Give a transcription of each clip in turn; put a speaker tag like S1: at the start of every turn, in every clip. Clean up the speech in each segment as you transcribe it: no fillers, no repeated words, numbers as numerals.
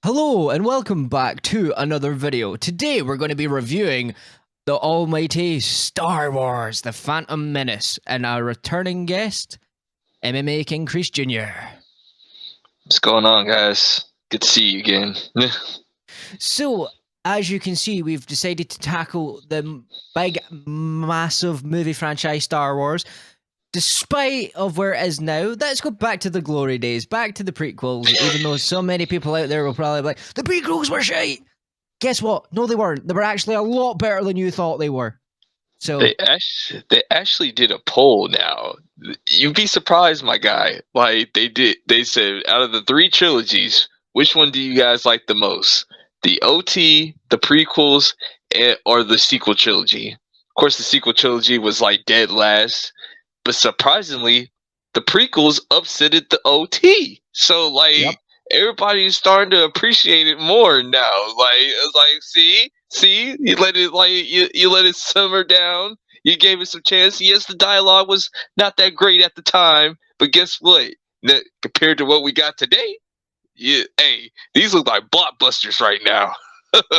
S1: Hello and welcome back to another video. Today we're going to be reviewing the almighty Star Wars, The Phantom Menace, and our returning guest, MMA King Chris Jr.
S2: What's going on, guys? Good to see you again.
S1: So, as you can see, we've decided to tackle the big, massive movie franchise Star Wars. Despite of where it is now, let's go back to the glory days, back to the prequels, even though so many people out there will probably be like, the prequels were shite! Guess what? No, they weren't. They were actually a lot better than you thought they were. So
S2: they actually did a poll now. You'd be surprised, my guy. Like they said out of the three trilogies, which one do you guys like the most? The OT, the prequels, or the sequel trilogy? Of course, the sequel trilogy was like dead last, but surprisingly, the prequels upsetted the OT. So
S1: yep.
S2: everybody's starting to appreciate it more now. It's like, see, you let it you let it simmer down. You gave it some chance. Yes, the dialogue was not that great at the time, but guess what? Compared to what we got today, hey, these look like blockbusters right now.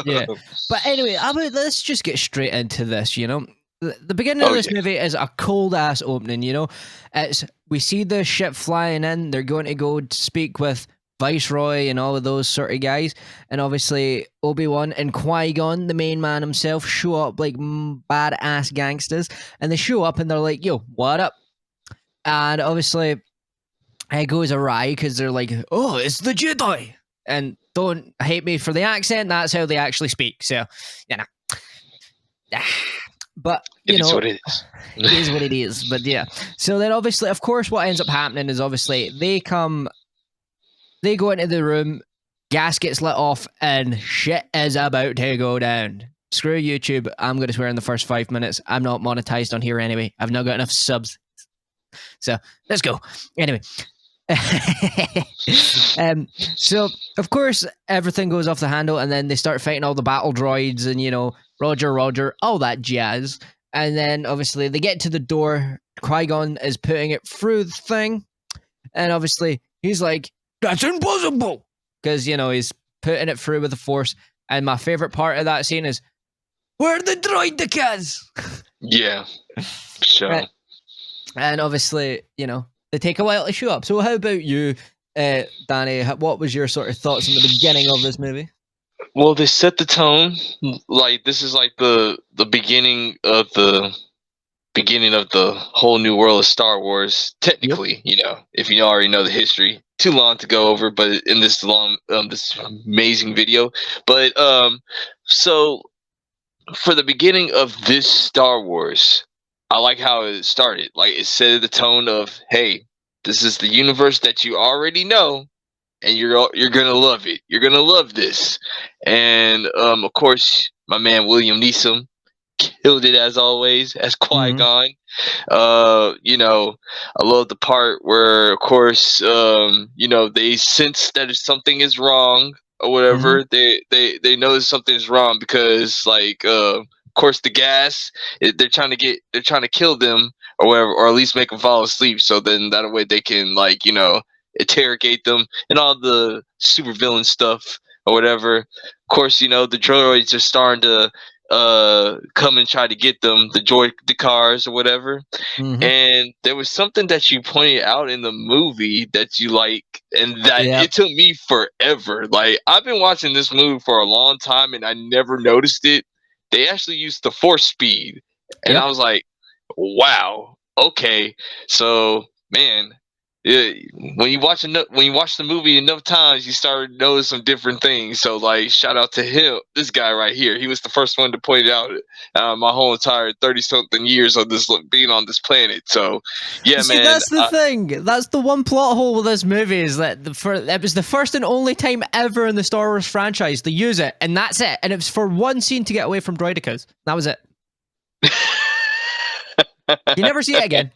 S1: Yeah. But anyway, let's just get straight into this, The beginning of this movie is a cold ass opening, we see the ship flying in, they're going to go speak with Viceroy and all of those sort of guys, and obviously Obi-Wan and Qui-Gon, the main man himself, show up like badass gangsters, and they show up and they're like, yo, what up? And obviously it goes awry because they're like, oh, it's the Jedi. And don't hate me for the accent, that's how they actually speak. So, but
S2: it is what it is.
S1: It is what it is. But yeah. So then obviously, of course, what ends up happening is obviously they go into the room, gas gets lit off, and shit is about to go down. Screw YouTube. I'm going to swear in the first 5 minutes. I'm not monetized on here anyway. I've not got enough subs. So let's go. Anyway. So of course everything goes off the handle, and then they start fighting all the battle droids and Roger, all that jazz. And then obviously they get to the door. Qui-Gon is putting it through the thing, and obviously he's like, that's impossible, because he's putting it through with the Force. And my favorite part of that scene is, where the droidicas?
S2: Yeah, sure.
S1: And obviously they take a while to show up. So how about you, Danny? What was your sort of thoughts in the beginning of this movie?
S2: Well, they set the tone. Like, this is like the beginning of the whole new world of Star Wars. Technically, if you already know the history. Too long to go over, but in this this amazing video. But so for the beginning of this Star Wars, I like how it started. Like, it set the tone of, hey, this is the universe that you already know, and you're gonna love it. You're gonna love this. And of course, my man William Neeson killed it as always as Qui-Gon. I love the part where, of course, they sense that something is wrong or whatever. They know something's wrong because, of course, the gas, they're trying to kill them or whatever, or at least make them fall asleep. So then that way they can interrogate them and all the supervillain stuff or whatever. Of course, the droids are starting to come and try to get them, the cars or whatever. And there was something that you pointed out in the movie that you like, and that it took me forever. Like, I've been watching this movie for a long time and I never noticed it. They actually used the Force speed, and I was like, wow, okay. So, man, when you watch the movie enough times, you start to notice some different things. So, like, shout out to him, this guy right here. He was the first one to point it out. My whole entire 30-something years of this being on this planet. So, yeah,
S1: see,
S2: man.
S1: That's the thing. That's the one plot hole with this movie, is that it was the first and only time ever in the Star Wars franchise they use it, and that's it. And it was for one scene to get away from droidicas. That was it. You never see it again.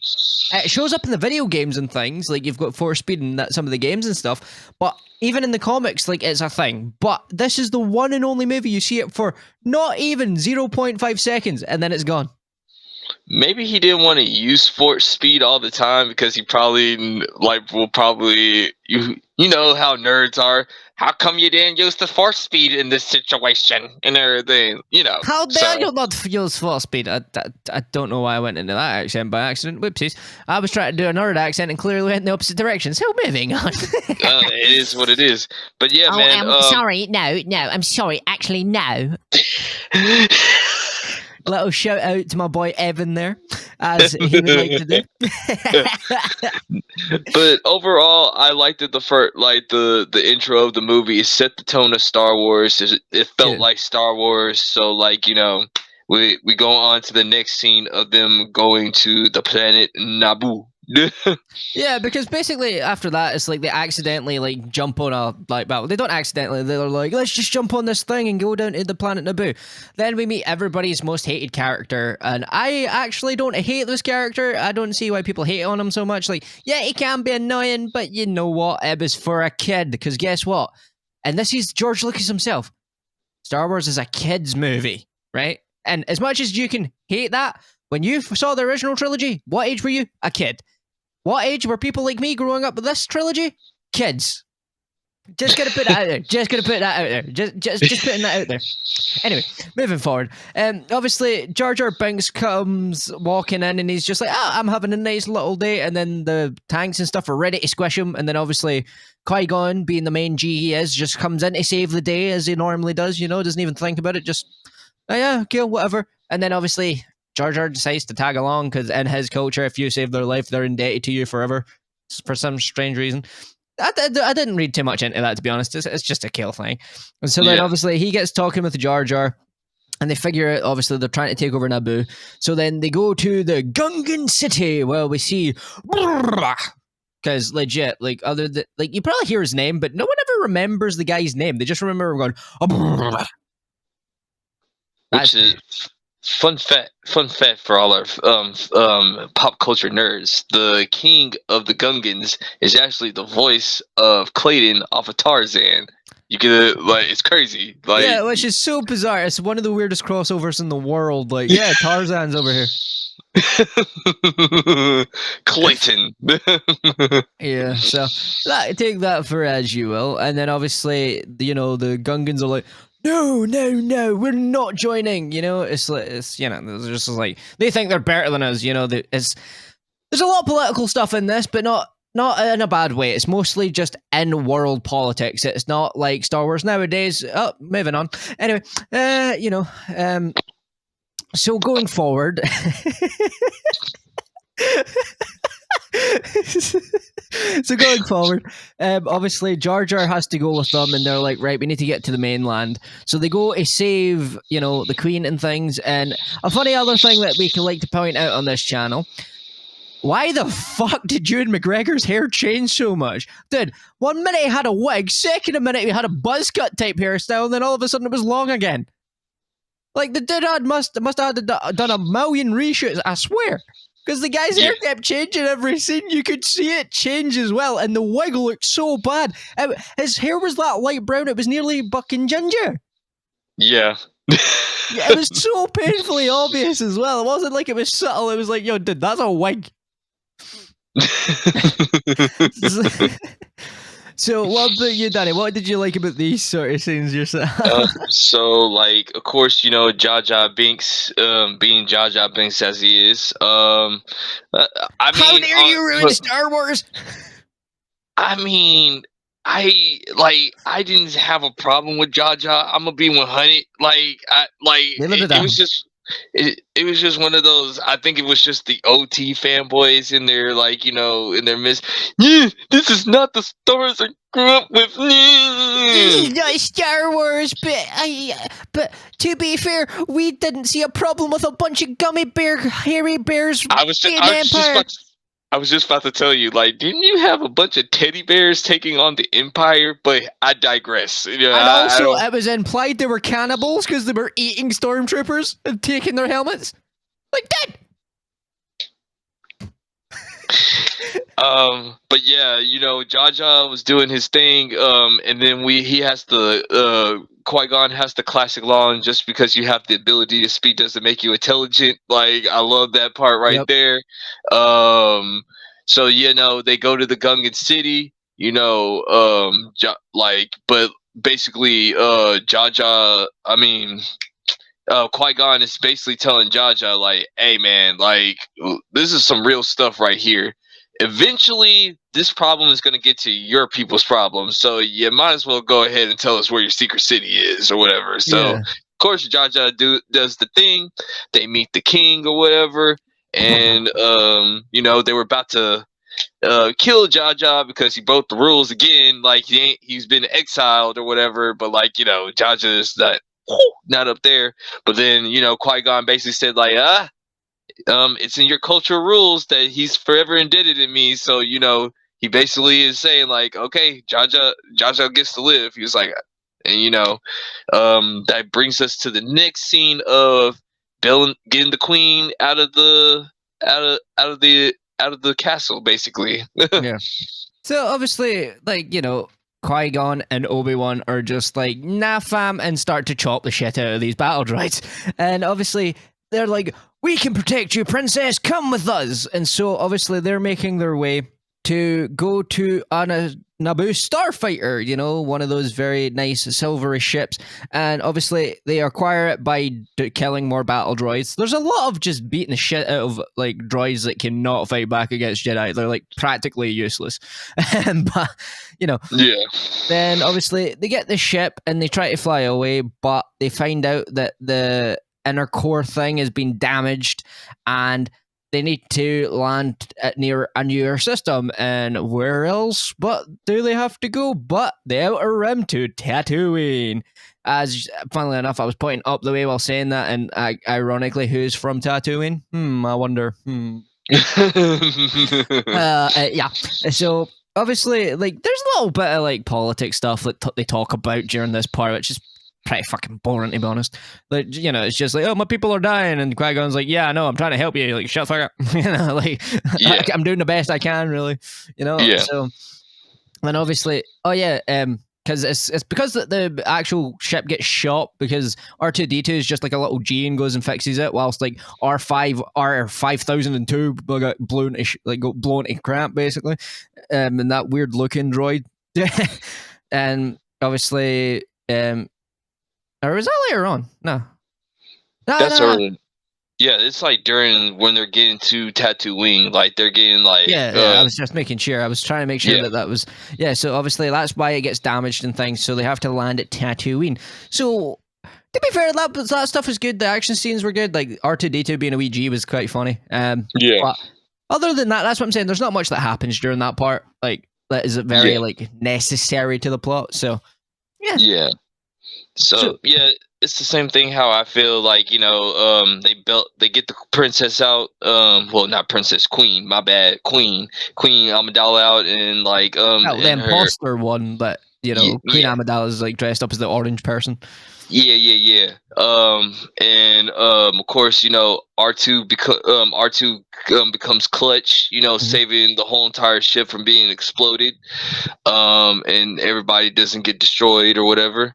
S1: It shows up in the video games and things, like you've got Force speed in some of the games and stuff, but even in the comics, like, it's a thing. But this is the one and only movie you see it for not even 0.5 seconds, and then it's gone.
S2: maybe he didn't want to use force speed all the time because he probably will probably you know how nerds are. How come you didn't use the force speed in this situation and everything? You know.
S1: How dare
S2: So
S1: you not use force speed? I don't know why I went into that accent by accident. Whoopsies. I was trying to do a nerd accent and clearly went in the opposite direction. So moving on.
S2: it is what it is. But yeah, man.
S1: Sorry. No. I'm sorry. Actually, no. Little shout out to my boy Evan there, as he would like to do.
S2: But overall, I liked it. The intro of the movie. It set the tone of Star Wars. It felt like Star Wars. So like we go on to the next scene of them going to the planet Naboo.
S1: Yeah, because basically after that, it's like they accidentally like jump on a well, they don't accidentally. They're like, let's just jump on this thing and go down to the planet Naboo. Then we meet everybody's most hated character, and I actually don't hate this character. I don't see why people hate on him so much. Like, yeah, he can be annoying, but you know what? It was for a kid. Because guess what? And this is George Lucas himself. Star Wars is a kids movie, right? And as much as you can hate that, when you saw the original trilogy, what age were you? A kid. What age were people like me growing up with this trilogy? Kids. Just gonna put that out there. Just putting that out there. Anyway, moving forward. Obviously, Jar Jar Binks comes walking in and he's just like, I'm having a nice little day. And then the tanks and stuff are ready to squish him. And then obviously Qui-Gon, being the main G he is, just comes in to save the day as he normally does, doesn't even think about it. Just, oh yeah, kill, whatever. And then obviously Jar Jar decides to tag along because in his culture, if you save their life, they're indebted to you forever for some strange reason. I didn't read too much into that, to be honest. It's just a kill thing. And so then obviously he gets talking with Jar Jar and they figure out, obviously, they're trying to take over Naboo. So then they go to the Gungan City where we see... Because legit, like, other than... Like, you probably hear his name, but no one ever remembers the guy's name. They just remember going...
S2: Which is... Fun fact for all our pop culture nerds: the king of the Gungans is actually the voice of Clayton off of Tarzan. You could it's crazy. Like,
S1: yeah, which is so bizarre. It's one of the weirdest crossovers in the world. Like, yeah, Tarzan's over here.
S2: Clayton.
S1: Yeah, so take that for as you will, and then obviously the Gungans are like, no, we're not joining. It's like it's just like they think they're better than us. There's a lot of political stuff in this, but not in a bad way. It's mostly just in world politics. It's not like Star Wars nowadays. Oh, moving on. Anyway, so going forward. So going forward, obviously Jar Jar has to go with them, and they're like, right, we need to get to the mainland. So they go to save, the Queen and things. And a funny other thing that we can like to point out on this channel: why the fuck did Ewan McGregor's hair change so much? Dude, 1 minute he had a wig, second minute he had a buzz cut type hairstyle, and then all of a sudden it was long again. Like, the dude must have done a million reshoots, I swear. Because the guy's hair kept changing every scene. You could see it change as well. And the wig looked so bad. His hair was that light brown, it was nearly bucking ginger.
S2: Yeah.
S1: Yeah, it was so painfully obvious as well. It wasn't like it was subtle. It was like, yo, dude, that's a wig. So what about you, Danny? What did you like about these sort of scenes yourself?
S2: So, like, of course, Jar Jar Binks, being Jar Jar Binks as he is. I mean,
S1: how dare you ruin Star Wars?
S2: I mean, I didn't have a problem with Jar Jar. I'm gonna be 100. It was just one of those. I think it was just the OT fanboys in their in their midst. Yeah, this is not the Star Wars I grew up with.
S1: This is not Star Wars, but to be fair, we didn't see a problem with a bunch of gummy bear, hairy bears.
S2: I was just about to tell you, didn't you have a bunch of teddy bears taking on the Empire? But I digress.
S1: And also, it was implied they were cannibals because they were eating stormtroopers and taking their helmets. Like that.
S2: But yeah, Jar Jar was doing his thing, and then he has to Qui-Gon has the classic line, just because you have the ability to speak doesn't make you intelligent. Like, I love that part right there. So, you know, they go to the Gungan city, you know, but basically, Qui-Gon is basically telling Jar Jar, like, hey man, like, this is some real stuff right here. Eventually, this problem is going to get to your people's problems, so you might as well go ahead and tell us where your secret city is or whatever. So, of course, Jar Jar does the thing. They meet the king or whatever, and you know, they were about to kill Jar Jar because he broke the rules again. Like, he's been exiled or whatever. But, like, you know, Jar Jar's not up there. But then, you know, Qui-Gon basically said, like, it's in your cultural rules that he's forever indebted to me. So, you know, he basically is saying, like, okay, Jar Jar gets to live. He was like, and, you know, that brings us to the next scene of getting the queen out of the castle, basically.
S1: Yeah. So obviously, like, you know, Qui-Gon and Obi-Wan are just like, nah fam, and start to chop the shit out of these battle droids. And obviously they're like, we can protect you, princess, come with us. And so obviously they're making their way to go to a Naboo starfighter, you know, one of those very nice silvery ships. And obviously they acquire it by killing more battle droids. There's a lot of just beating the shit out of like droids that cannot fight back against Jedi. They're like practically useless. But, you know, then obviously they get the ship and they try to fly away, but they find out that the inner core thing has been damaged and they need to land near a newer system. And where else but do they have to go but the Outer Rim to Tatooine? As funnily enough, I was pointing up the way while saying that, and ironically, who's from Tatooine? I wonder. Yeah. So obviously, like, there's a little bit of like politics stuff that they talk about during this part, which is pretty fucking boring, to be honest. Like, you know, it's just like, oh, my people are dying, and Qui-Gon's like, yeah, I know, I'm trying to help you. You're like, shut the fuck up. You know, like, I'm doing the best I can, really. You know, so then obviously, because it's because the actual ship gets shot because R2D2 is just like a little G and goes and fixes it, whilst like R5002 got blown to crap, basically, and that weird looking droid. And obviously, or was that later on? No.
S2: That's early. Yeah, it's like during when they're getting to Tatooine, like they're getting like.
S1: I was just making sure. I was trying to make sure that was. Yeah, so obviously that's why it gets damaged and things. So they have to land at Tatooine. So to be fair, that stuff was good. The action scenes were good. Like R2D2 being a wee G was quite funny. But other than that, that's what I'm saying. There's not much that happens during that part. Like that is very like necessary to the plot. So yeah.
S2: Yeah. So it's the same thing. How I feel like, you know, they get the princess out. Well, not princess, queen. My bad, Queen Amidala out, and like
S1: the imposter one, but you know, Queen Amidala is like dressed up as the orange person.
S2: Yeah. And of course, you know, R2 becomes clutch, you know, saving the whole entire ship from being exploded. And everybody doesn't get destroyed or whatever.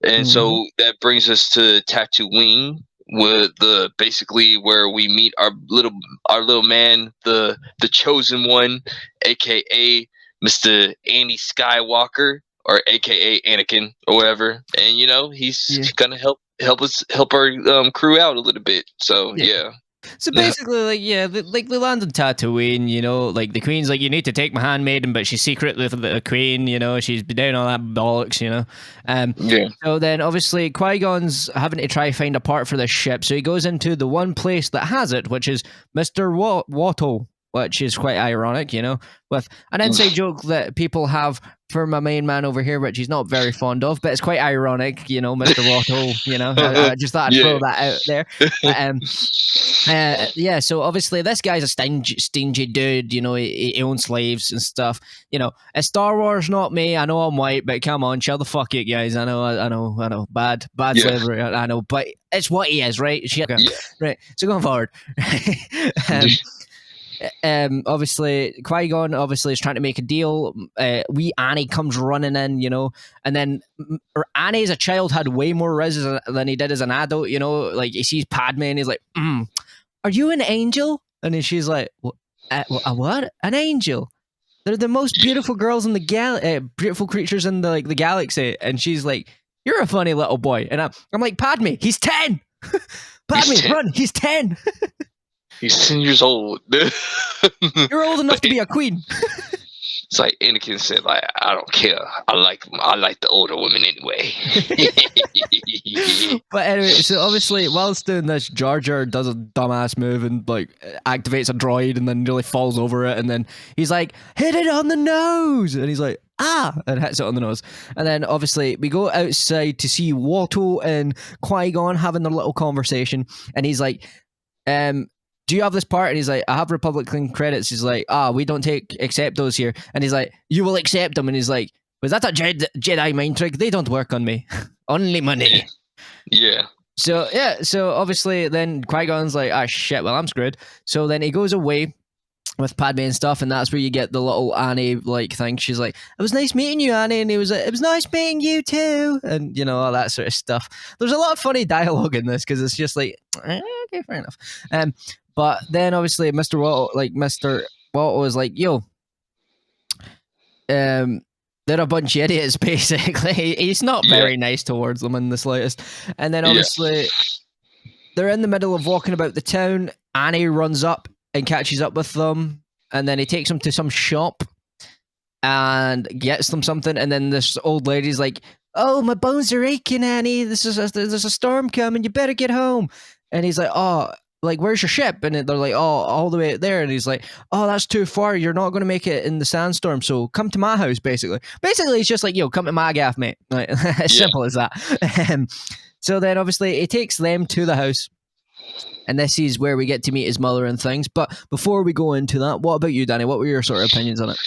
S2: And so that brings us to Tatooine, with basically where we meet our little man, the chosen one, aka Mr. Andy Skywalker, or aka Anakin or whatever. And you know, he's gonna help our crew out a little bit. So yeah.
S1: So basically, like, they land on Tatooine, you know, like the queen's like, you need to take my handmaiden, but she's secret with the queen, you know, she's been doing all that bollocks, you know. So then obviously Qui-Gon's having to try find a part for this ship, so he goes into the one place that has it, which is Mr. Watto, which is quite ironic, you know, with an inside joke that people have for my main man over here, which he's not very fond of, but it's quite ironic, you know, Mr. Watto, you know, I just thought I'd throw that out there. So obviously this guy's a stingy dude, you know, he owns slaves and stuff, you know. It's Star Wars, not me. I know I'm white, but come on, shut the fuck up, guys. I know, bad slavery, I know, but it's what he is, right? Right. So going forward. obviously Qui-Gon obviously is trying to make a deal. Wee Annie comes running in, and then Annie as a child had way more riz than he did as an adult. Like he sees Padme and he's like, "Are you an angel?" And then she's like, "A what? An angel? They're the most beautiful girls in the beautiful creatures in the galaxy." And she's like, "You're a funny little boy." And I'm like, "Padme, he's 10. Padme, run! He's 10.
S2: He's 10 years old.
S1: You're old enough to be a queen."
S2: It's like Anakin said, like, I don't care. I like the older women anyway.
S1: But anyway, so obviously, whilst doing this, Jar Jar does a dumbass move and like activates a droid and then nearly falls over it, and then he's like, "Hit it on the nose," and he's like, "Ah," and hits it on the nose. And then obviously we go outside to see Watto and Qui-Gon having their little conversation, and he's like, "Do you have this part?" And he's like, "I have Republican credits." He's like, "We don't accept those here." And he's like, "You will accept them." And he's like, "Was that a Jedi mind trick? They don't work on me. Only money."
S2: Yeah.
S1: So obviously then Qui-Gon's like, shit, well, I'm screwed. So then he goes away with Padme and stuff, and that's where you get the little Annie like thing. She's like, "It was nice meeting you, Annie," and he was like, "It was nice meeting you too," and all that sort of stuff. There's a lot of funny dialogue in this because it's just like, okay, fair enough. But then obviously Mr. Walto was like, "Yo, they're a bunch of idiots," basically. He's not very nice towards them in the slightest. And then obviously they're in the middle of walking about the town. Annie runs up and catches up with them, and then he takes them to some shop and gets them something. And then this old lady's like, "Oh, my bones are aching, Annie. There's a storm coming. You better get home." And he's like, "Oh, like, where's your ship?" And they're like, "Oh, all the way out there." And he's like, "Oh, that's too far. You're not going to make it in the sandstorm. So come to my house," basically. Basically, it's just like, "Yo, come to my gaff, mate." Like, as simple as that. So then obviously he takes them to the house. And this is where we get to meet his mother and things. But before we go into that, what about you, Danny? What were your sort of opinions on it?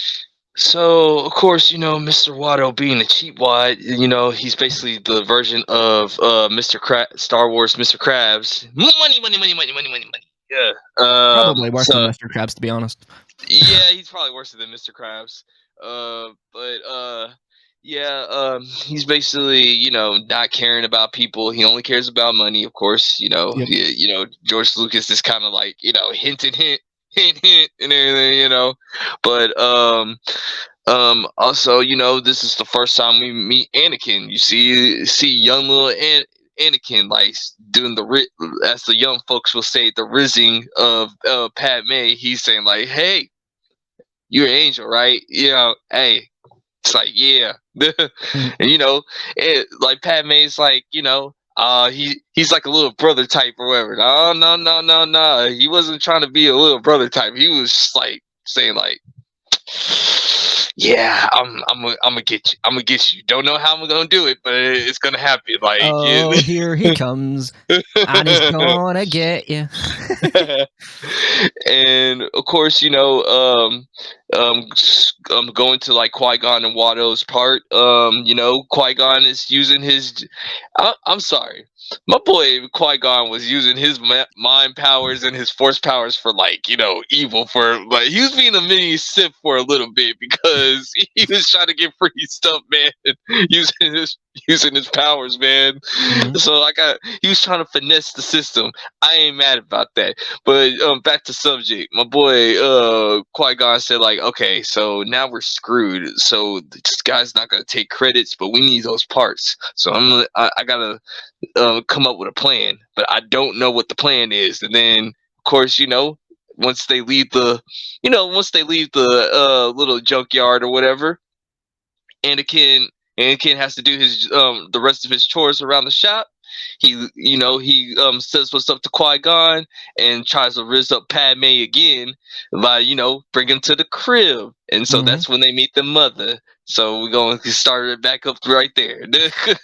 S2: So, of course, Mr. Watto being a cheap wad, he's basically the version of Star Wars Mr. Krabs. Money, money, money, money, money, money, money. Yeah.
S1: Probably worse than Mr. Krabs, to be honest.
S2: Yeah, he's probably worse than Mr. Krabs. He's basically, not caring about people. He only cares about money, of course.
S1: Yep.
S2: George Lucas is kind of like, hint, and everything, but also, this is the first time we meet Anakin. You see young little Anakin like doing as the young folks will say, the rizzing of Padme. He's saying like, "Hey, you're an angel, right? Hey." It's like, yeah. And like Padme's like, he's like a little brother type or whatever. No. He wasn't trying to be a little brother type. He was just like saying like, "Yeah, I'm gonna get you. I'm gonna get you. Don't know how I'm gonna do it, but it's gonna happen." Like,
S1: here he comes, and he's gonna get you.
S2: And of course, going to like Qui-Gon and Watto's part. Qui-Gon is using his. I'm sorry. My boy Qui-Gon was using his mind powers and his force powers for evil, for like he was being a mini Sith for a little bit because he was trying to get free stuff, man, using his powers, man. Mm-hmm. So he was trying to finesse the system. I ain't mad about that. But back to subject. My boy Qui-Gon said like, "Okay, so now we're screwed. So this guy's not gonna take credits, but we need those parts. So I gotta come up with a plan, but I don't know what the plan is." And then, of course, once they leave the little junkyard or whatever, Anakin has to do his the rest of his chores around the shop. He says what's up to Qui-Gon and tries to rizz up Padme again by bring him to the crib, and so that's when they meet the mother. So we're going to start it back up right there.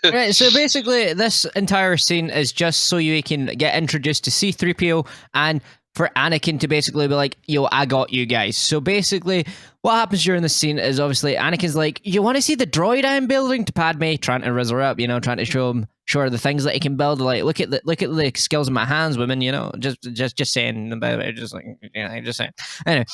S1: Right, so basically this entire scene is just so you can get introduced to C-3PO and for Anakin to basically be like, yo, I got you guys. So basically, what happens during this scene is obviously Anakin's like, you want to see the droid I'm building to Padme, trying to raise her up, trying to show her the things that he can build. Like, look at the skills in my hands, women. Just saying about it, just like, just saying. Anyway,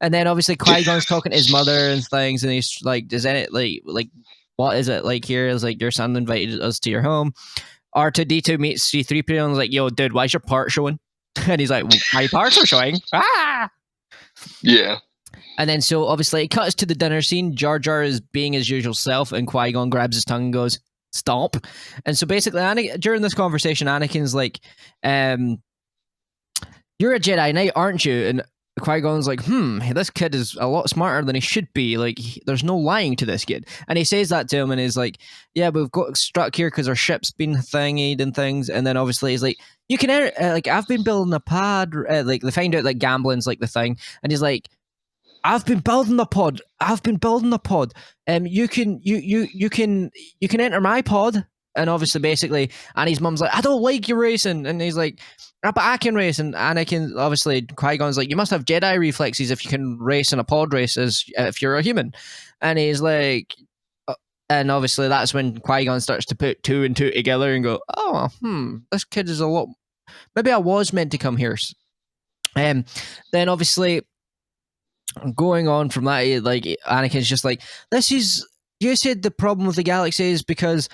S1: and then obviously Qui-Gon's talking to his mother and things, and he's like, does any like what is it like here? Is like your son invited us to your home. R2D2 meets C3PO and is like, yo, dude, why's your part showing? And he's like, my parts are showing. Ah!
S2: Yeah.
S1: And then so obviously it cuts to the dinner scene. Jar Jar is being his usual self, and Qui-Gon grabs his tongue and goes, stop. And so basically, during this conversation, Anakin's like, you're a Jedi Knight, aren't you? And Qui-Gon's like, this kid is a lot smarter than he should be. Like, there's no lying to this kid. And he says that to him, and he's like, yeah, we've got struck here because our ship's been thingied and things. And then obviously he's like, you can, I've been building a pod. Like, they find out that gambling's like the thing. And he's like, I've been building the pod. You can enter my pod. And obviously, basically, Annie's mum's like, I don't like you racing. And he's like, but I can race. And Anakin, obviously, Qui-Gon's like, you must have Jedi reflexes if you can race in a pod race as if you're a human. And he's like, and obviously, that's when Qui-Gon starts to put two and two together and go, oh, this kid is a lot. Maybe I was meant to come here. Then obviously, going on from that, like, Anakin's just like, you said the problem with the galaxy is because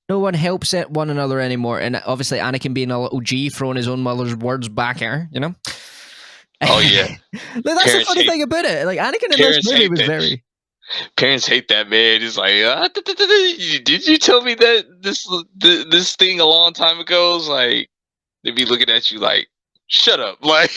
S1: no one helps one another anymore. And obviously Anakin being a little G, throwing his own mother's words back at her,
S2: Oh, yeah.
S1: Like, that's the funny thing about it. Like, Anakin in this movie was very...
S2: Parents hate that, man. It's like, did you tell me that this thing a long time ago? It's like, they'd be looking at you like, shut up. Like,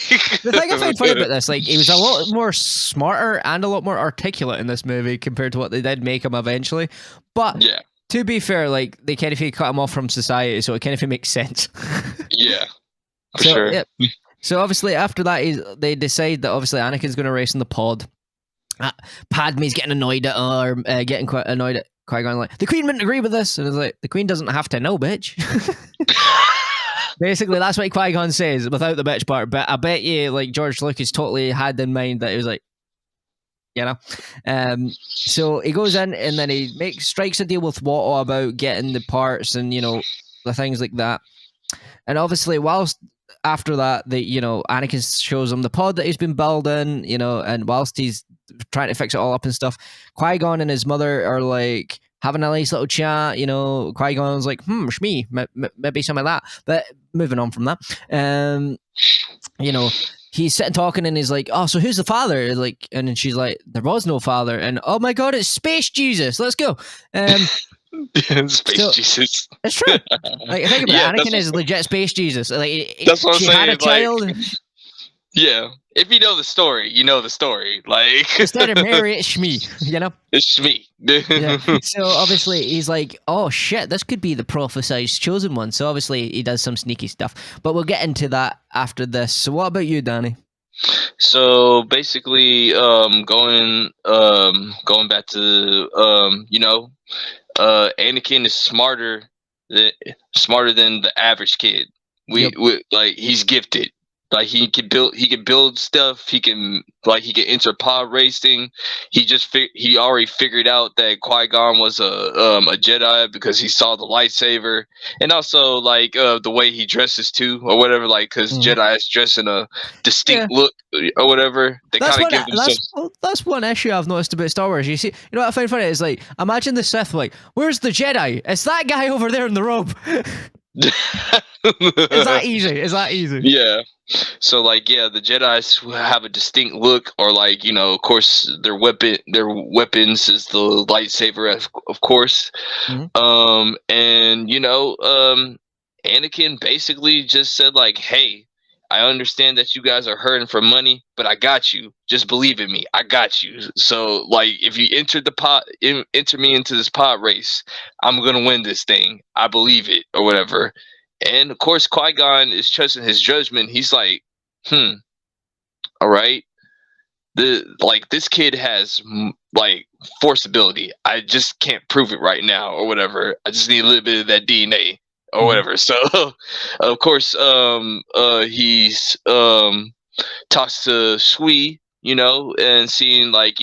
S1: the thing I find funny about this, like, he was a lot more smarter and a lot more articulate in this movie compared to what they did make him eventually. But... yeah. To be fair, like, they kind of cut him off from society, so it kind of makes sense.
S2: Yeah, for sure.
S1: Yeah. So obviously, after that, they decide that obviously Anakin's going to race in the pod. Padme's getting annoyed at her, getting quite annoyed at Qui-Gon, like, the Queen wouldn't agree with this. And it's like, the Queen doesn't have to know, bitch. Basically, that's what Qui-Gon says, without the bitch part. But I bet you, like, George Lucas totally had in mind that he was like, so he goes in and then he strikes a deal with Watto about getting the parts and the things like that. And obviously, whilst after that, Anakin shows him the pod that he's been building, and whilst he's trying to fix it all up and stuff, Qui-Gon and his mother are like having a nice little chat. Qui-Gon's like, shmee, maybe some of that. But moving on from that, he's sitting talking and he's like, oh, so who's the father? Like, and then she's like, there was no father. And oh my God, it's Space Jesus. Let's go.
S2: Space Jesus.
S1: It's true. Like, think about it. Anakin is legit Space Jesus. Like,
S2: that's what I'm saying.
S1: Had a child.
S2: Yeah. If you know the story, you know the story. Like,
S1: instead of Mary, it's Shmi,
S2: It's Shmi.
S1: Yeah. So obviously he's like, oh shit, this could be the prophesized chosen one. So obviously he does some sneaky stuff. But we'll get into that after this. So what about you, Danny?
S2: So basically, going back to Anakin is smarter than the average kid. Like, he's gifted. Like, he can build stuff. He can enter pod racing. He already figured out that Qui-Gon was a Jedi because he saw the lightsaber, and also like the way he dresses too, or whatever. Like, because Jedi's dress in a distinct look or whatever. They kind of give themselves.
S1: That's one issue I've noticed about Star Wars. You see, what I find funny is, like, imagine the Sith, like, where's the Jedi? It's that guy over there in the robe. Is that easy?
S2: Yeah. So, like, yeah, the Jedis have a distinct look, or like, of course, their weapons is the lightsaber, of course. And Anakin basically just said, like, hey, I understand that you guys are hurting for money, but I got you. Just believe in me. I got you. So, like, if you enter me into this pod race, I'm gonna win this thing. I believe it, or whatever. And of course, Qui-Gon is trusting his judgment. He's like, all right. This kid has like force ability. I just can't prove it right now, or whatever. I just need a little bit of that DNA, or whatever. So of course he's talks to Sui, and seeing like,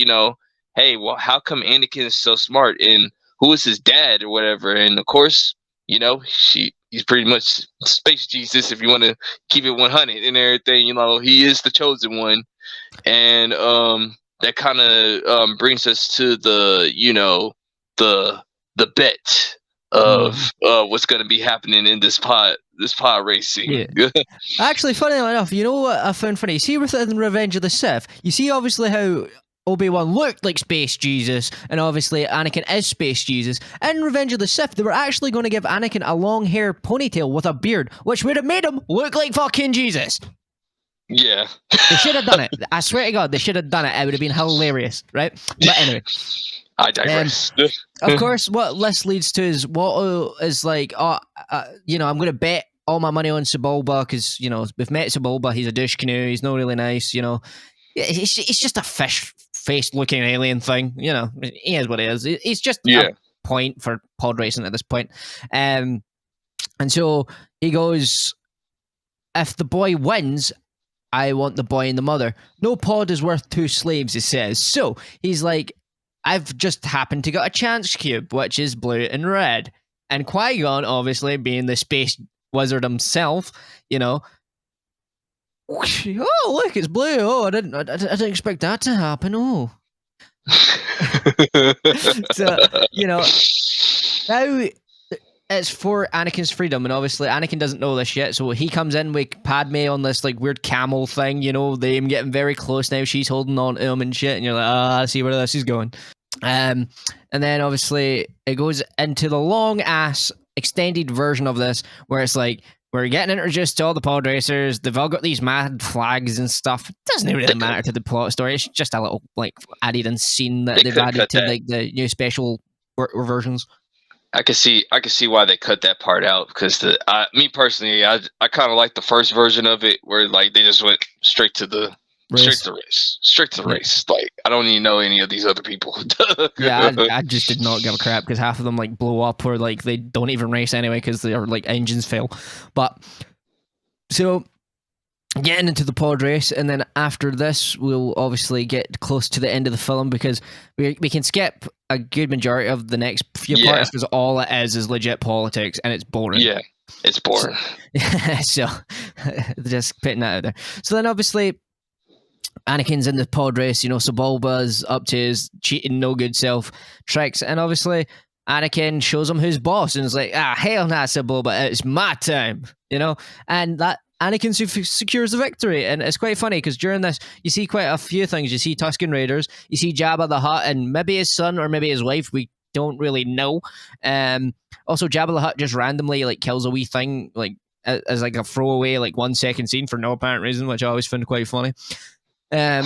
S2: hey, well, how come Anakin is so smart, and who is his dad or whatever? And of course, he's pretty much space Jesus, if you want to keep it 100 and everything. He is the chosen one, and that kind of brings us to the bet of what's going to be happening in this pod racing.
S1: Yeah. Actually, funny enough, you know what I found funny? See within Revenge of the Sith, you see obviously how Obi-Wan looked like Space Jesus, and obviously Anakin is Space Jesus. In Revenge of the Sith, they were actually going to give Anakin a long hair ponytail with a beard, which would have made him look like fucking Jesus.
S2: Yeah.
S1: They should have done it. I swear to God, they should have done it. It would have been hilarious, right? But anyway.
S2: I digress.
S1: Of course, what this leads to is Watto is like, I'm going to bet all my money on Sebulba because, we've met Sebulba. He's a douche canoe. He's not really nice, He's just a fish-faced looking alien thing, He is what he is. He's just a point for pod racing at this point. And so he goes, if the boy wins, I want the boy and the mother. No pod is worth two slaves, he says. So he's like, I've just happened to get a chance cube, which is blue and red. And Qui-Gon, obviously, being the space wizard himself, oh, look, it's blue. Oh, I didn't expect that to happen. Oh. So, now it's for Anakin's freedom, and obviously Anakin doesn't know this yet, so he comes in with Padme on this like weird camel thing, they am getting very close now, she's holding on to him and shit, and you're like, I see where this is going. And then obviously it goes into the long ass extended version of this, where it's like, we're getting introduced to all the pod racers, they've all got these mad flags and stuff. It doesn't really matter to the plot story, it's just a little like added in scene that they've added to like the new special versions.
S2: I can see why they cut that part out, because me personally, I kind of like the first version of it, where like they just went straight to the race. Like, I don't even know any of these other people.
S1: Yeah, I just did not give a crap because half of them like blow up, or like they don't even race anyway because their like engines fail. But so getting into the pod race, and then after this we'll obviously get close to the end of the film, because we can skip a good majority of the next few parts, because all it is legit politics, and it's boring.
S2: Yeah, it's boring.
S1: So just putting that out there. So then obviously Anakin's in the pod race, Sebulba's up to his cheating no good self tricks, and obviously Anakin shows him who's boss, and it's like, hell nah, Sebulba, it's my time, and that Anakin secures the victory. And it's quite funny because during this, you see quite a few things. You see Tusken Raiders, you see Jabba the Hutt, and maybe his son or maybe his wife. We don't really know. Also, Jabba the Hutt just randomly like kills a wee thing, like as like a throwaway, like 1 second scene for no apparent reason, which I always found quite funny. Then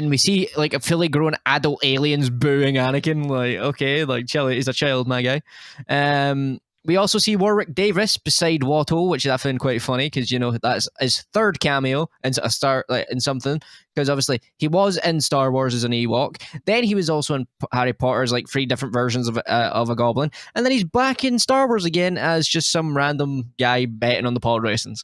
S1: we see like a fully grown adult aliens booing Anakin. Like, okay, like chill, he's a child, my guy. We also see Warwick Davis beside Watto, which I found quite funny because that's his third cameo in something. Because obviously he was in Star Wars as an Ewok, then he was also in Harry Potter's like 3 different versions of a Goblin, and then he's back in Star Wars again as just some random guy betting on the pod racings.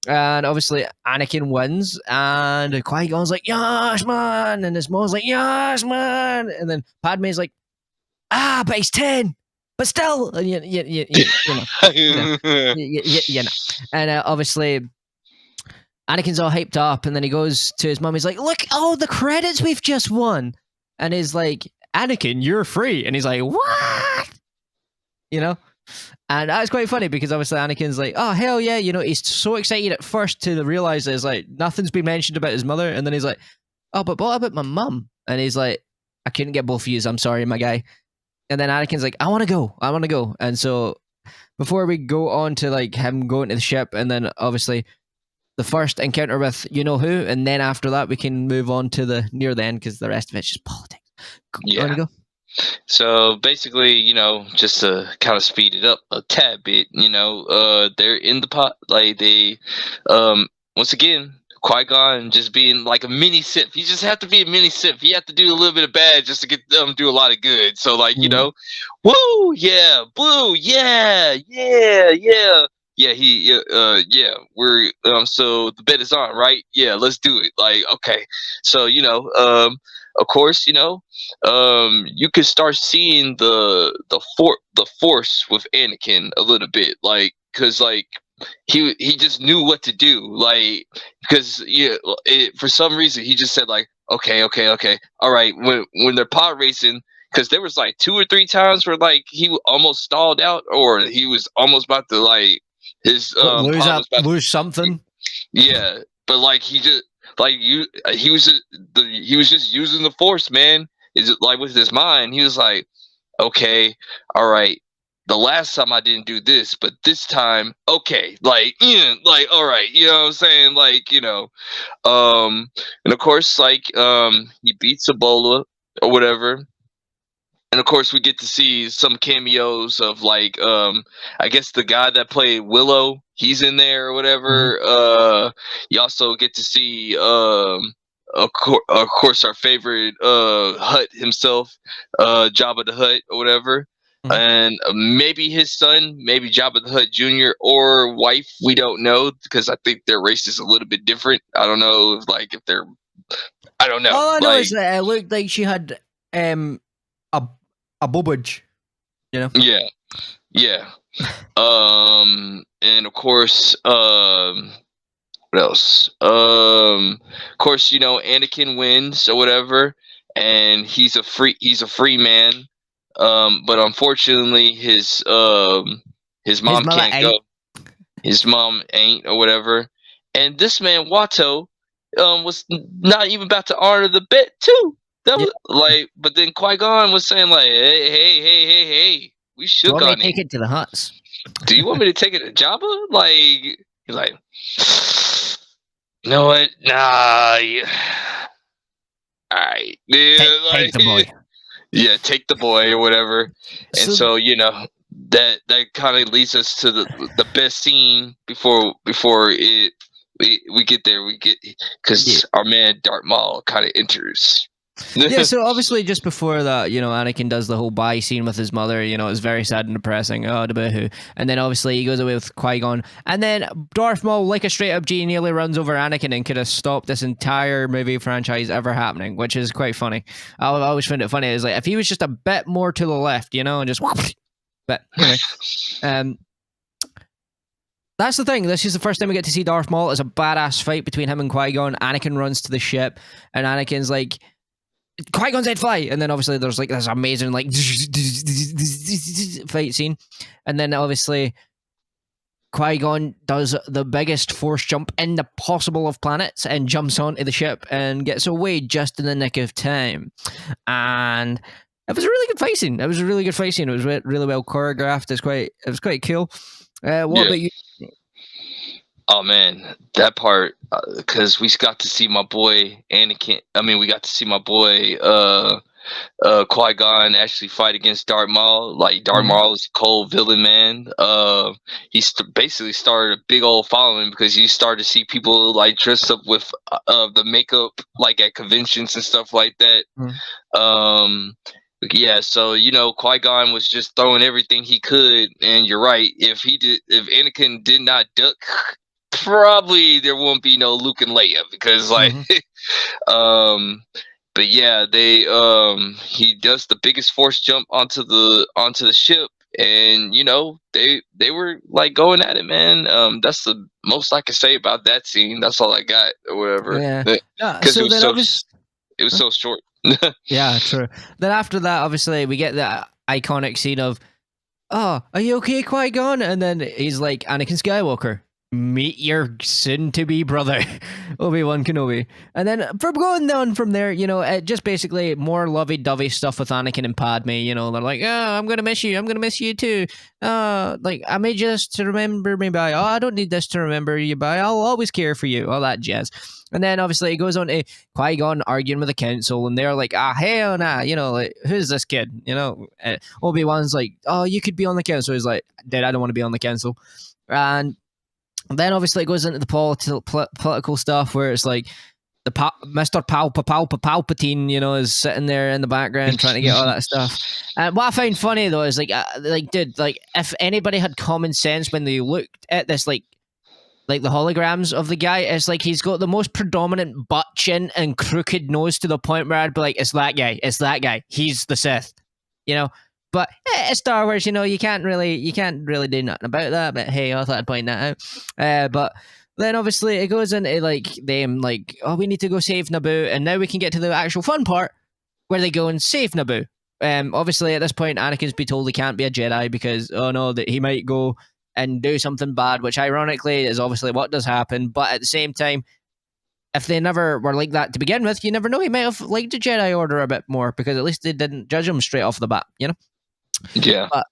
S1: And obviously Anakin wins, and Qui-Gon's like, "Yes, man," and his mom's like, "Yes, man," and then Padme's like, but he's 10. But still, and obviously, Anakin's all hyped up, and then he goes to his mum. He's like, "Look, all the credits we've just won," and he's like, "Anakin, you're free," and he's like, "What?" And that's quite funny because obviously Anakin's like, "Oh hell yeah," he's so excited at first to realize that it's like nothing's been mentioned about his mother, and then he's like, "Oh, but what about my mum?" And he's like, "I couldn't get both of yous. I'm sorry, my guy." And then Anakin's like, I want to go. And so before we go on to like him going to the ship, and then obviously the first encounter with who, and then after that we can move on to the near the end because the rest of it's just politics.
S2: Yeah. Go? So basically, just to kind of speed it up a tad bit, they're in the pot, like they, once again, of Qui-Gon just being like a mini Sith. He just have to be a mini Sith. He have to do a little bit of bad just to get them do a lot of good. So like, you know, woo, yeah, blue, yeah, yeah, yeah. Yeah, yeah, we're so the bet is on, right? Yeah, let's do it. Like, okay. So, you know, of course, you know, you could start seeing the force with Anakin a little bit, like, cause like he just knew what to do, like, because yeah, for some reason he just said like, okay, okay, okay, all right. When they're pod racing, because there was like 2 or 3 times where like he almost stalled out, or he was almost about to like his pod was about to,
S1: lose something.
S2: yeah, but like he just like he was just using the force, man. Is it like with his mind? He was like, okay, all right. The last time I didn't do this, but this time, okay, like, yeah, like, all right, you know what I'm saying? Like, you know, and of course, like, he beats Ebola or whatever. And of course, we get to see some cameos of like, I guess the guy that played Willow, he's in there or whatever. You also get to see, of course, our favorite Hutt himself, Jabba the Hutt or whatever, and maybe his son, maybe Jabba the Hutt Jr. or wife. We don't know because I think their race is a little bit different. I don't know if like if they're, I don't know.
S1: All I know
S2: like,
S1: is that it looked like she had a bobbage, you know.
S2: Yeah, yeah. And of course, what else? Of course, you know, Anakin wins or whatever, and he's a free man. But unfortunately, his mom can't go. His mom ain't or whatever. And this man Watto, was not even about to honor the bet too. That was like, but then Qui-Gon was saying like, hey, we should
S1: Do you
S2: go.
S1: want me to take it to the Hutts?
S2: Do you want me to take it to Jabba? Like, he's like, you know what? Nah. Yeah. All right. Yeah,
S1: Take the boy.
S2: Yeah, take the boy or whatever. And so, you know, that kind of leads us to the best scene before we get there. We get because our man Darth Maul kind of enters.
S1: Yeah, so obviously just before that, you know, Anakin does the whole bye scene with his mother, you know, it's very sad and depressing. Oh, the boohoo. And then obviously he goes away with Qui-Gon. And then Darth Maul, like a straight up G, nearly runs over Anakin and could have stopped this entire movie franchise ever happening, which is quite funny. I always find it funny. It's like, if he was just a bit more to the left, you know, and just... But anyway, that's the thing. This is the first time we get to see Darth Maul. It's a badass fight between him and Qui-Gon. Anakin runs to the ship, and Anakin's like, Qui-Gon's head fly, and then obviously there's like this amazing like fight scene, and then obviously Qui-Gon does the biggest force jump in the possible of planets and jumps onto the ship and gets away just in the nick of time, and it was a really good fight scene. It was a really good fight scene. It was really well choreographed. It was quite cool. What about you?
S2: Oh man, that part, because we got to see my boy Anakin. I mean, we got to see my boy Qui-Gon actually fight against Darth Maul. Like Darth Maul is a cold villain, man. He basically started a big old following because you started to see people like dressed up with the makeup, like at conventions and stuff like that. Yeah, so you know, Qui-Gon was just throwing everything he could, and you're right. If Anakin did not duck, probably there won't be no Luke and Leia because like but yeah, he does the biggest force jump onto the ship, and you know, they were like going at it, man. That's the most I can say about that scene. That's all I got or whatever.
S1: Yeah.
S2: Because
S1: So
S2: it was so short.
S1: Yeah, true. Then after that, obviously, we get that iconic scene of, "Oh, are you okay, Qui-Gon?" And then he's like, "Anakin Skywalker, meet your soon-to-be brother, Obi-Wan Kenobi." And then from going on from there, you know, it just basically more lovey-dovey stuff with Anakin and Padme. You know, they're like, "Oh, I'm gonna miss you. I'm gonna miss you too. Like I made you this to remember me by. Oh, I don't need this to remember you by. I'll always care for you. All that jazz." And then obviously it goes on to Qui-Gon arguing with the council, and they're like, hell nah, you know, like, who's this kid? You know, Obi-Wan's like, oh, you could be on the council. He's like, Dad, I don't want to be on the council. And Then obviously it goes into the political stuff where it's like Mr. Palpatine, is sitting there in the background trying to get all that stuff. And what I find funny though is dude, if anybody had common sense when they looked at this, like the holograms of the guy, it's like he's got the most predominant butt chin and crooked nose to the point where I'd be like, it's that guy, he's the Sith, But it's Star Wars, you can't really do nothing about that. But hey, I thought I'd point that out. But then obviously it goes into them oh, we need to go save Naboo, and now we can get to the actual fun part where they go and save Naboo. Obviously at this point, Anakin's been told he can't be a Jedi because that he might go and do something bad, which ironically is obviously what does happen. But at the same time, if they never were like that to begin with, you never know. He might have liked the Jedi Order a bit more because at least they didn't judge him straight off the bat,
S2: Yeah.
S1: But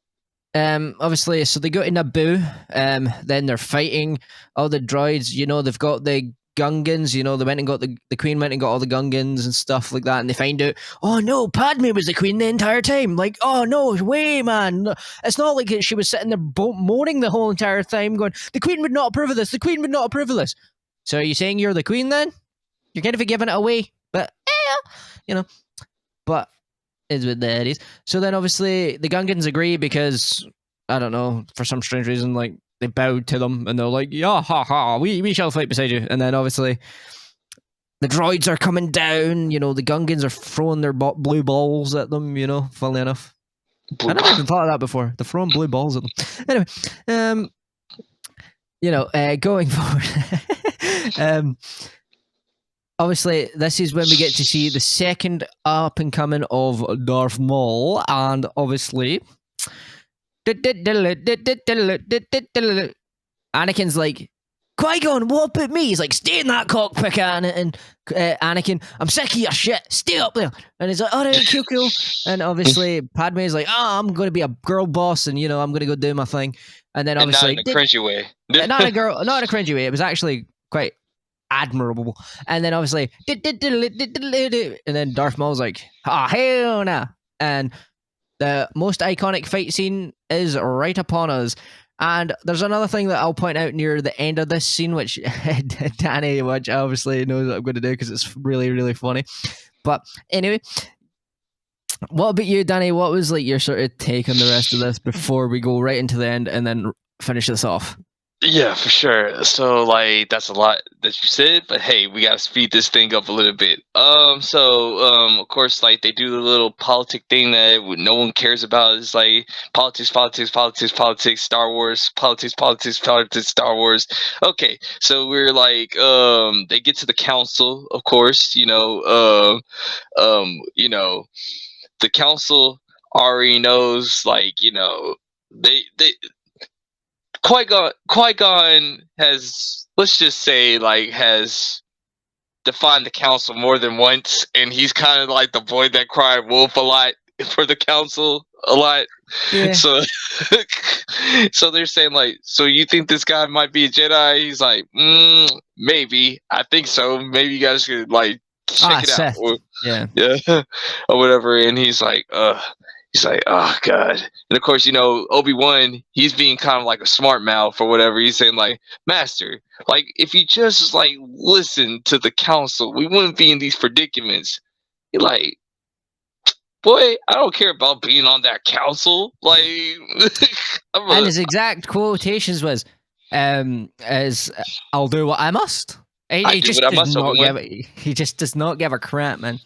S1: obviously, so they go to Naboo. Then they're fighting all the droids. They've got the Gungans. They went and got the Queen went and got all the Gungans and stuff like that. And they find out, oh no, Padme was the Queen the entire time. Like, oh no way, man. It's not like she was sitting there moaning the whole entire time, going, the Queen would not approve of this. The Queen would not approve of this. So are you saying you're the Queen then? You're kind of giving it away, but But is what that is. So then obviously the Gungans agree because I don't know, for some strange reason, like they bowed to them and they're like, yeah, ha ha, we shall fight beside you. And then obviously the droids are coming down, the Gungans are throwing their blue balls at them, funnily enough. I never even thought of that before. They're throwing blue balls at them. Anyway, going forward. Obviously, this is when we get to see the second up and coming of Darth Maul, and obviously, Anakin's like, Qui-Gon, what about me? He's like, stay in that cockpit, Anakin. I'm sick of your shit. Stay up there. And he's like, all right, cool. And obviously, Padme's like, I'm going to be a girl boss, and I'm going to go do my thing. And then obviously,
S2: not in a cringy way.
S1: not in a cringy way. It was actually quite admirable. And then obviously, and then Darth Maul's like, hell no. And the most iconic fight scene is right upon us. And there's another thing that I'll point out near the end of this scene, which Danny, which obviously knows what I'm going to do because it's really, really funny. But anyway, what about you, Danny? What was your sort of take on the rest of this before we go right into the end and then finish this off?
S2: Yeah, for sure. So that's a lot that you said, but hey, we gotta speed this thing up a little bit. Of course, they do the little politic thing that no one cares about. It's like politics, Star Wars, politics, Star Wars. Okay, so we're they get to the council, of course. The council already knows, they Qui-Gon has, let's just say, has defined the council more than once, and he's kind of like the boy that cried wolf a lot for the council a lot.
S1: Yeah.
S2: So, so they're saying so you think this guy might be a Jedi? He's like, maybe. I think so. Maybe you guys could check it
S1: Seth.
S2: out. Or,
S1: yeah,
S2: or whatever. And he's like, He's like, oh god. And of course, Obi-Wan, he's being kind of like a smart mouth or whatever. He's saying Master, if you just listen to the council, we wouldn't be in these predicaments. You're like, boy, I don't care about being on that council.
S1: And his exact quotations was, as I'll do what I must. He just does not give a crap, man.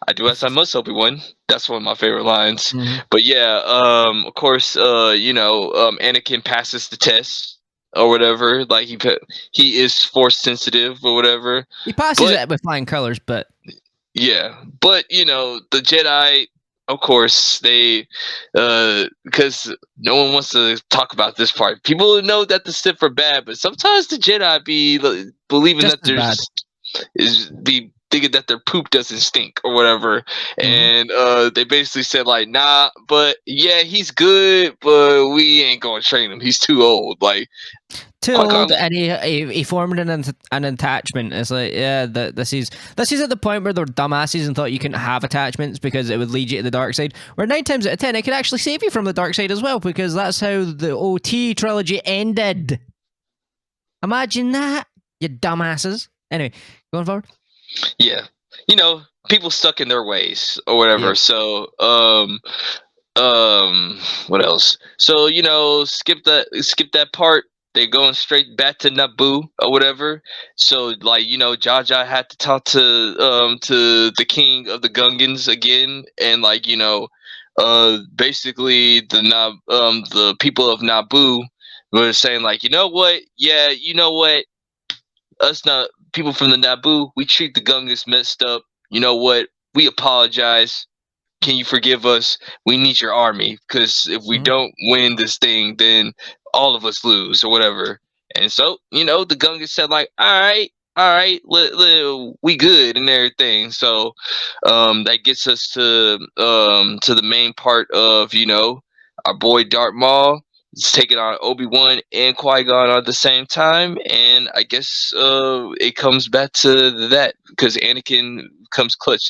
S2: I do as I must, Obi-Wan. That's one of my favorite lines.
S1: Mm-hmm.
S2: But yeah, of course, Anakin passes the test or whatever. He is force sensitive or whatever.
S1: He passes it with flying colors, but
S2: yeah. But the Jedi, of course, they because no one wants to talk about this part. People know that the Sith are bad, but sometimes the Jedi be believing
S1: just
S2: that thinking that their poop doesn't stink or whatever. And they basically said nah, but yeah, he's good, but we ain't gonna train him. He's too old.
S1: Too old, and he formed an attachment. It's this is at the point where they're dumbasses and thought you couldn't have attachments because it would lead you to the dark side. Where 9 times out of 10 it could actually save you from the dark side as well, because that's how the OT trilogy ended. Imagine that, you dumbasses. Anyway, going forward.
S2: Yeah, you know, people stuck in their ways or whatever.
S1: Yep.
S2: So, what else? So skip that part. They're going straight back to Naboo or whatever. So like Jaja had to talk to the king of the Gungans again, and like basically the people of Naboo were saying like, you know what, yeah, you know what, us not people from the Naboo, we treat the Gungans messed up. You know what, we apologize, can you forgive us? We need your army, because if we
S1: Mhm.
S2: don't win this thing, then all of us lose or whatever. And so, the Gungans said like, all right, we good and everything. So, that gets us to the main part of our boy Darth Maul is taking on Obi-Wan and Qui-Gon at the same time, and I guess it comes back to that because Anakin comes clutch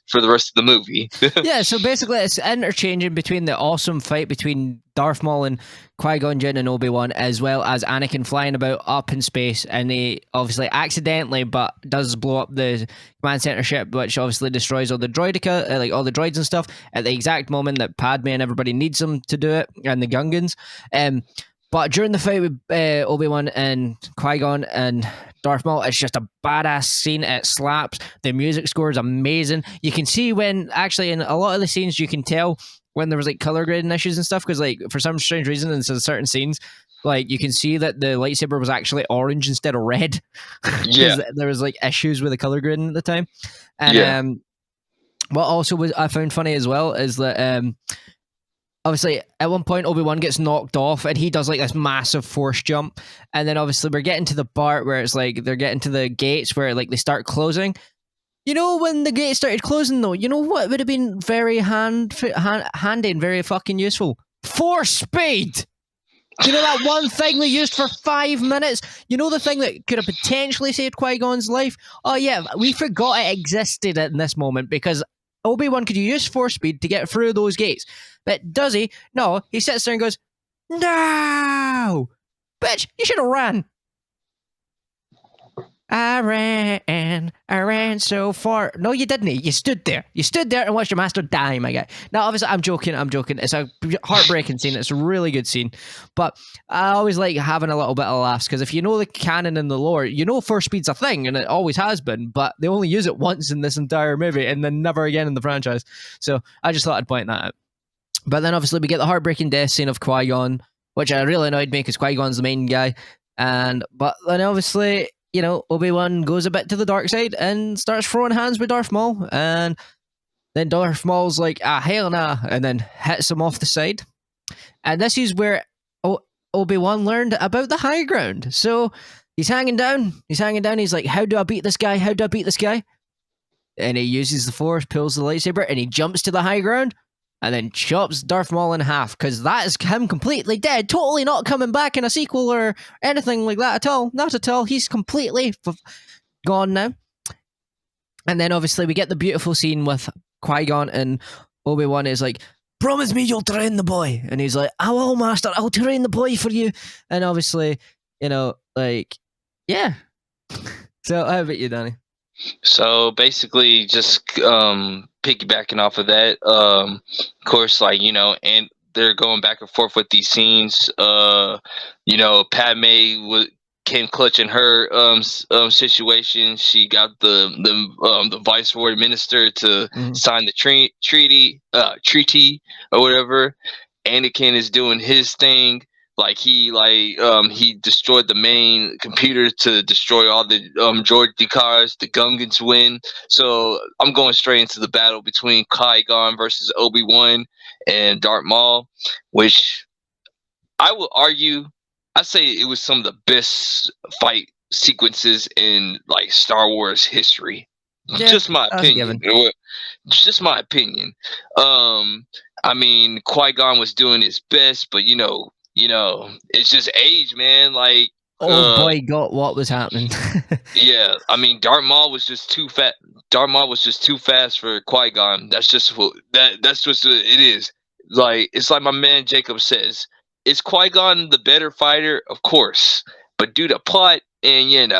S2: for the rest of the movie.
S1: Yeah, so basically it's interchanging between the awesome fight between Darth Maul and Qui-Gon Jinn and Obi-Wan, as well as Anakin flying about up in space, and he obviously accidentally but does blow up the command center ship, which obviously destroys all the droidica, like all the droids and stuff, at the exact moment that Padme and everybody needs them to do it, and the Gungans. But during the fight with Obi-Wan and Qui-Gon and Darth Maul, it's just a badass scene. It slaps. The music score is amazing. You can see when, actually, in a lot of the scenes, you can tell when there was like color grading issues and stuff, because like for some strange reason in certain scenes, like you can see that the lightsaber was actually orange instead of red,
S2: Yeah,
S1: because there was like issues with the color grading at the time. And
S2: yeah,
S1: what also was I found funny as well is that obviously at one point Obi-Wan gets knocked off and he does like this massive force jump, and then obviously we're getting to the part where it's like they're getting to the gates where like they start closing. When the gates started closing though, what would have been very handy and very fucking useful? Force speed. That one thing they used for 5 minutes? The thing that could have potentially saved Qui-Gon's life? Oh yeah, we forgot it existed in this moment because Obi-Wan could use force speed to get through those gates. But does he? No, he sits there and goes, no! Bitch, you should have ran. I ran so far. No, you didn't. You stood there. You stood there and watched your master die, my guy. Now, obviously, I'm joking. It's a heartbreaking scene. It's a really good scene. But I always like having a little bit of laughs because if you know the canon and the lore, force speed's a thing and it always has been, but they only use it once in this entire movie and then never again in the franchise. So I just thought I'd point that out. But then obviously we get the heartbreaking death scene of Qui-Gon, which really annoyed me because Qui-Gon's the main guy. But then obviously, Obi-Wan goes a bit to the dark side and starts throwing hands with Darth Maul. And then Darth Maul's like, hell nah, and then hits him off the side. And this is where Obi-Wan learned about the high ground. So he's hanging down. He's like, how do I beat this guy? And he uses the Force, pulls the lightsaber, and he jumps to the high ground and then chops Darth Maul in half, because that is him completely dead, totally not coming back in a sequel or anything like that at all. Not at all. He's completely gone now. And then obviously we get the beautiful scene with Qui-Gon and Obi-Wan is like, promise me you'll train the boy. And he's like, I will, master. I'll train the boy for you. And obviously, yeah. So how about you, Danny?
S2: So basically, just piggybacking off of that, of course, and they're going back and forth with these scenes. Padme came clutch in her situation. She got the viceroy minister to sign the treaty or whatever. Anakin is doing his thing. He destroyed the main computer to destroy all the droid cars. The Gungans win. So I'm going straight into the battle between Qui-Gon versus Obi-Wan and Darth Maul, which I will argue, I say it was some of the best fight sequences in Star Wars history.
S1: Yeah,
S2: just my opinion. Just my opinion. I mean, Qui-Gon was doing his best, but it's just age, man.
S1: Boy got what was happening.
S2: Yeah, I mean, Darth Maul was just too fat. Darth Maul was just too fast for Qui-Gon. That's just that's just what it is. It's like my man Jacob says. Is Qui-Gon the better fighter? Of course. but due to plot and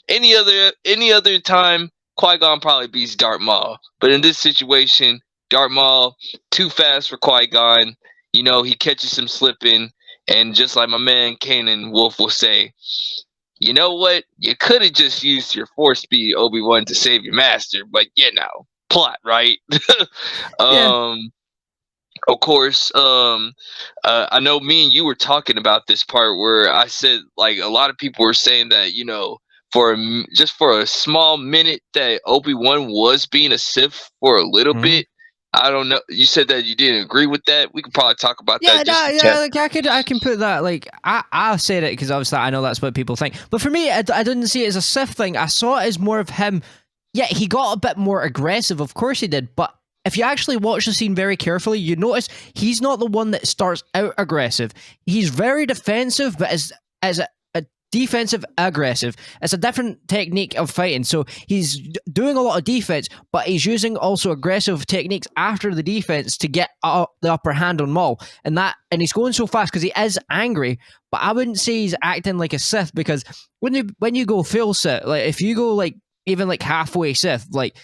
S2: any other time, Qui-Gon probably beats Darth Maul. But in this situation, Darth Maul too fast for Qui-Gon. He catches him slipping, and just like my man Kanan Wolf will say, you know what? You could have just used your force speed, Obi-Wan, to save your master, but plot, right?
S1: Yeah.
S2: Of course, I know me and you were talking about this part where I said like a lot of people were saying that just for a small minute that Obi-Wan was being a Sith for a little
S1: Mhm.
S2: bit. I don't know. You said that you didn't agree with that. We could probably talk about
S1: Yeah,
S2: that just
S1: no,
S2: to
S1: yeah,
S2: chat.
S1: like I can put that. Like I said it because obviously I know that's what people think. But for me, I didn't see it as a Sith thing. I saw it as more of him. Yeah, he got a bit more aggressive. Of course he did. But if you actually watch the scene very carefully, you notice he's not the one that starts out aggressive. He's very defensive, but as a defensive aggressive. It's a different technique of fighting. So he's doing a lot of defense, but he's using also aggressive techniques after the defense to get the upper hand on Maul. And he's going so fast because he is angry. But I wouldn't say he's acting like a Sith, because when you go full Sith, like if you go like even like halfway Sith, like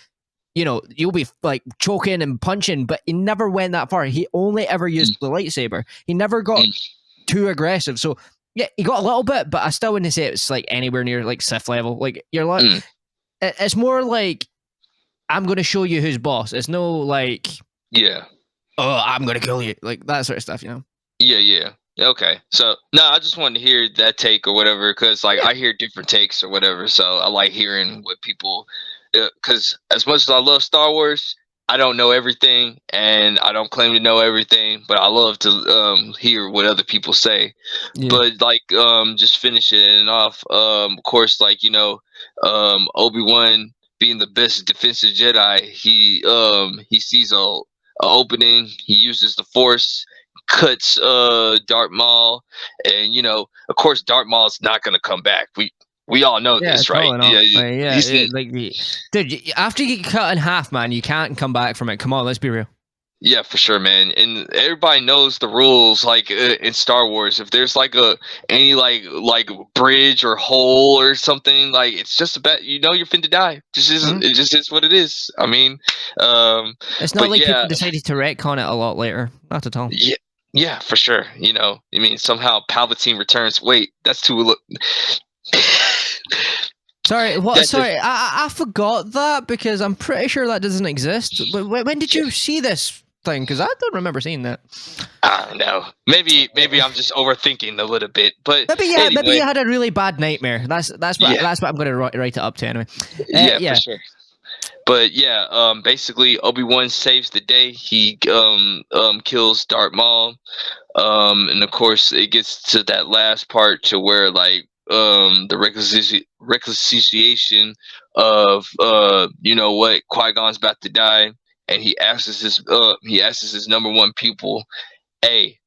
S1: you'll be like choking and punching, but he never went that far. He only ever used the lightsaber. He never got too aggressive. So yeah, he got a little bit, but I still wouldn't say it's like anywhere near like Sith level. Like you're like, it's more like I'm going to show you who's boss. It's no like, oh, I'm going to kill you, like that sort of stuff.
S2: Yeah. Okay. So no, I just wanted to hear that take or whatever, because like I hear different takes or whatever. So I like hearing what people, because as much as I love Star Wars, I don't know everything, and I don't claim to know everything, but I love to hear what other people say.
S1: Yeah.
S2: But like just finishing it off, of course, like Obi-Wan being the best defensive Jedi, he sees a opening, he uses the Force, cuts Darth Maul, and of course Darth Maul's not gonna come back. We all know
S1: Yeah,
S2: this, right?
S1: totally not.
S2: He's
S1: Like dude, after you get cut in half, man, you can't come back from it. Come on, let's be real.
S2: Yeah, for sure, man. And everybody knows the rules. Like in Star Wars, if there's like any like bridge or hole or something, like it's just about you're finna die. It just is what it is. I mean,
S1: It's not
S2: but
S1: like
S2: yeah,
S1: people decided to retcon it a lot later. Not at all.
S2: yeah, for sure. I mean, somehow Palpatine returns. Wait, that's too.
S1: Sorry, what?
S2: That's
S1: Sorry, I forgot that because I'm pretty sure that doesn't exist. When did you see this thing? Because I don't remember seeing that.
S2: I don't know. Maybe I'm just overthinking a little bit. But
S1: maybe you had a really bad nightmare. That's what I'm going to write it up to anyway.
S2: For sure. But yeah, basically Obi-Wan saves the day. He kills Darth Maul. And of course it gets to that last part to where like the reconciliation of what, Qui-Gon's about to die, and he asks his number one pupil, hey,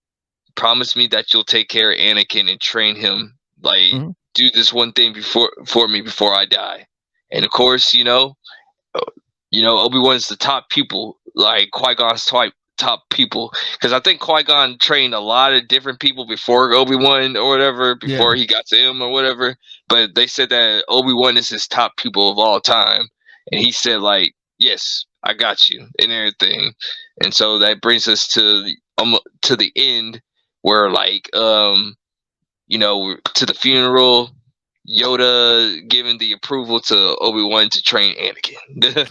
S2: promise me that you'll take care of Anakin and train him, like do this one thing for me before I die. And of course, Obi-Wan's the top pupil, like Qui-Gon's top pupil, because I think Qui-Gon trained a lot of different people before Obi-Wan or whatever, before he got to him or whatever. But they said that Obi-Wan is his top pupil of all time, and he said like, yes, I got you and everything. And so that brings us to the end, where like to the funeral, Yoda giving the approval to Obi-Wan to train Anakin.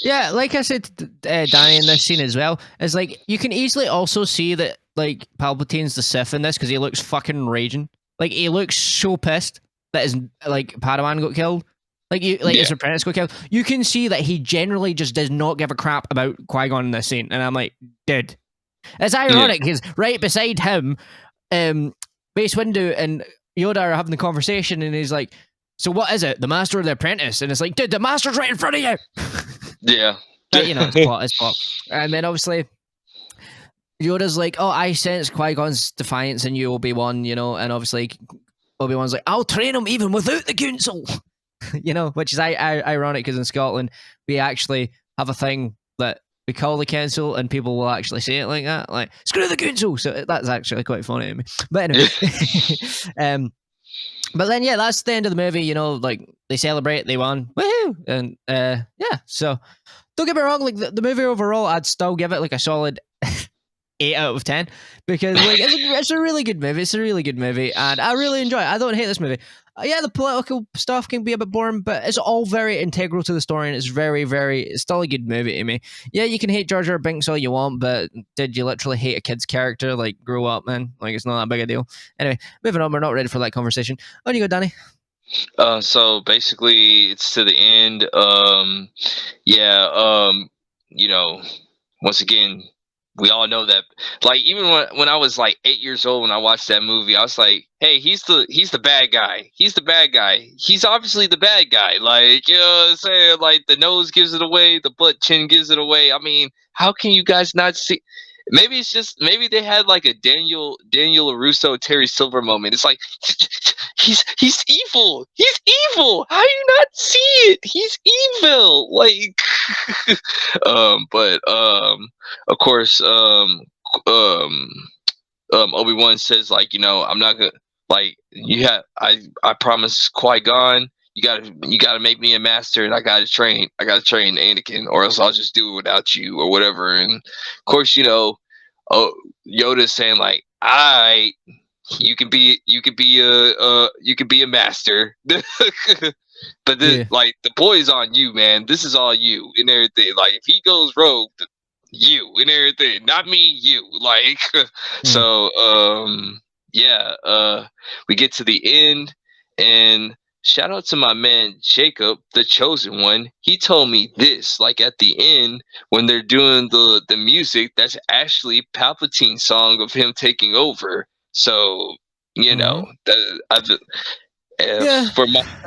S1: Yeah, like I said, Danny, in this scene as well, is like you can easily also see that like Palpatine's the Sith in this because he looks fucking raging. Like he looks so pissed that his like Padawan got killed. His apprentice got killed. You can see that he generally just does not give a crap about Qui-Gon in this scene, and I'm like, dude, it's ironic because right beside him, Mace Windu and Yoda are having the conversation, and he's like, so what is it, the master or the apprentice? And it's like, dude, the master's right in front of you.
S2: Yeah.
S1: But, it's plot. And then obviously Yoda's like, oh, I sense Qui-Gon's defiance in you, Obi-Wan, and obviously Obi-Wan's like, I'll train him even without the council. Which is ironic because in Scotland we actually have a thing that we call the council, and people will actually say it like that, like, screw the council. So that's actually quite funny to me. But anyway, But then, yeah, that's the end of the movie. You know, like they celebrate, they won, woohoo, and yeah. So don't get me wrong, like the movie overall, I'd still give it like a solid 8 out of 10 because like it's a really good movie. It's a really good movie, and I really enjoy it. I don't hate this movie. Yeah, the political stuff can be a bit boring, but it's all very integral to the story, and it's it's still a good movie to me. Yeah, you can hate Jar Jar Binks all you want, but did you literally hate a kid's character? Like, grow up, man. Like, it's not that big a deal. Anyway, moving on. We're not ready for that conversation. On you go, Danny.
S2: So basically, it's to the end. Yeah. You know, once again, we all know that. Like, even when I was like 8 years old, when I watched that movie, I was like, "Hey, he's the bad guy. He's the bad guy. He's obviously the bad guy." Like, you know what I'm saying? Like, the nose gives it away, the butt chin gives it away. I mean, how can you guys not see? Maybe it's just maybe they had like a Daniel LaRusso Terry Silver moment. It's like he's evil. He's evil. How do you not see it? He's evil. Like but of course um Obi-Wan says, like, I'm not gonna, like, I promise Qui-Gon, you gotta make me a master, and I gotta train Anakin, or else I'll just do it without you or whatever. And of course, oh, Yoda's saying, like, I you can be a master. But
S1: Yeah.
S2: like, the boy's on you, man. This is all you and everything. Like, if he goes rogue, you and everything, not me, you. Like, so yeah, we get to the end, and shout out to my man Jacob, the chosen one. He told me this, like, at the end when they're doing the music, that's actually Palpatine's song of him taking over. So,
S1: Mm-hmm.
S2: that
S1: Yeah.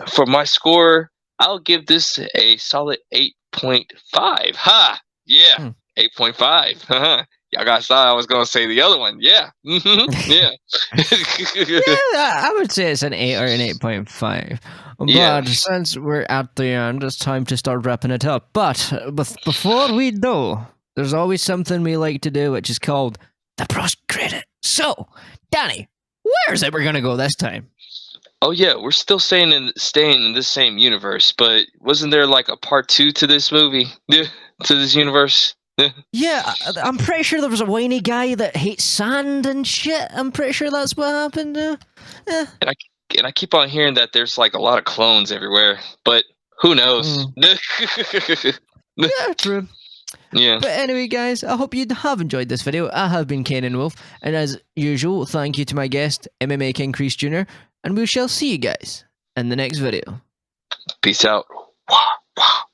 S2: for my score, I'll give this a solid 8.5. Ha! Yeah,
S1: Hmm.
S2: 8.5. Y'all guys thought I was gonna say the other one. Yeah. Yeah.
S1: Yeah, I would say it's an 8 or an 8.5.
S2: Yeah.
S1: But since we're at the end, it's time to start wrapping it up. But before we do, there's always something we like to do, which is called the post credit. So, Danny, where is it we're gonna go this time?
S2: Oh yeah, we're still staying in this same universe, but wasn't there like a part two to this movie? Yeah, to this universe? Yeah.
S1: Yeah, I'm pretty sure there was a whiny guy that hates sand and shit. I'm pretty sure that's what happened. Yeah.
S2: And I and I keep on hearing that there's like a lot of clones everywhere, but who knows?
S1: Yeah, true.
S2: Yeah.
S1: But anyway, guys, I hope you have enjoyed this video. I have been Kanan Wolf, and as usual, thank you to my guest, MMA King Crease Jr., and we shall see you guys in the next video.
S2: Peace out. Wah, wah.